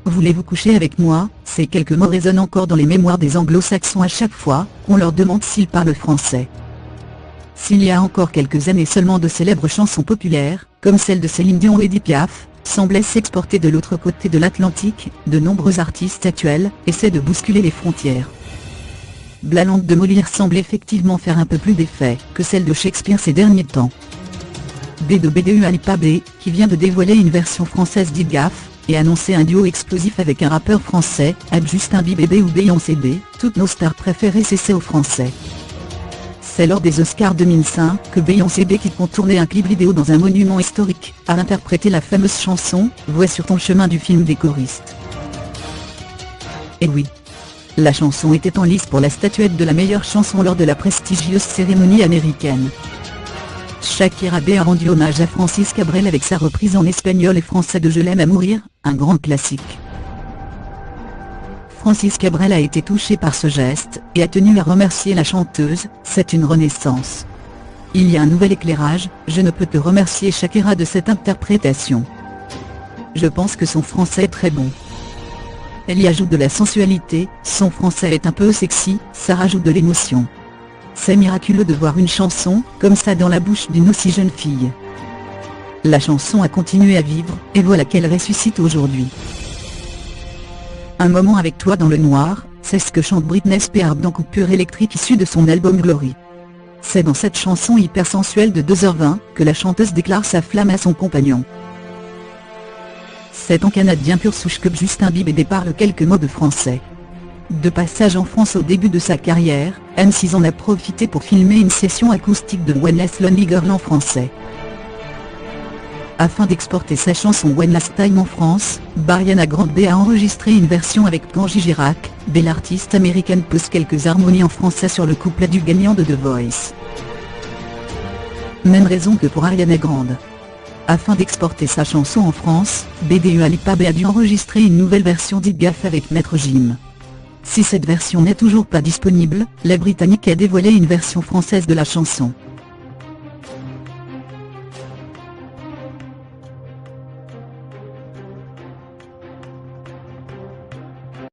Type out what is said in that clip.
Voulez-vous coucher avec moi? Ces quelques mots résonnent encore dans les mémoires des anglo-saxons à chaque fois qu'on leur demande s'ils parlent français. S'il y a encore quelques années seulement de célèbres chansons populaires, comme celle de Céline Dion ou Edith Piaf, semblaient s'exporter de l'autre côté de l'Atlantique, de nombreux artistes actuels essaient de bousculer les frontières. La langue de Molière semble effectivement faire un peu plus d'effet que celle de Shakespeare ces derniers temps. BDU Alipa B, qui vient de dévoiler une version française d'Idgaf, et annoncer un duo explosif avec un rappeur français, Justin Bieber ou Beyoncé B, toutes nos stars préférées cessaient aux Français. C'est lors des Oscars 2005 que Beyoncé B, qui compte tourner un clip vidéo dans un monument historique, a interprété la fameuse chanson « Voix sur ton chemin » du film des choristes. Et oui. La chanson était en lice pour la statuette de la meilleure chanson lors de la prestigieuse cérémonie américaine. Shakira B a rendu hommage à Francis Cabrel avec sa reprise en espagnol et français de Je l'aime à mourir, un grand classique. Francis Cabrel a été touché par ce geste, et a tenu à remercier la chanteuse, c'est une renaissance. Il y a un nouvel éclairage, je ne peux que remercier Shakira de cette interprétation. Je pense que son français est très bon. Elle y ajoute de la sensualité, son français est un peu sexy, ça rajoute de l'émotion. C'est miraculeux de voir une chanson comme ça dans la bouche d'une aussi jeune fille. La chanson a continué à vivre, et voilà qu'elle ressuscite aujourd'hui. Un moment avec toi dans le noir, c'est ce que chante Britney Spears dans Coupure électrique issue de son album Glory. C'est dans cette chanson hyper sensuelle de 2h20 que la chanteuse déclare sa flamme à son compagnon. C'est en canadien pur souche que Justin Bieber parle quelques mots de français. De passage en France au début de sa carrière, M6 en a profité pour filmer une session acoustique de One Last Lonely Girl en français. Afin d'exporter sa chanson One Last Time en France, Ariana Grande a enregistré une version avec Kenji Girac, l'artiste américaine pose quelques harmonies en français sur le couplet du gagnant de The Voice. Même raison que pour Ariana Grande. Afin d'exporter sa chanson en France, BDU Alipa B a dû enregistrer une nouvelle version d'Idgaf avec Maître Gim. Si cette version n'est toujours pas disponible, la Britannique a dévoilé une version française de la chanson.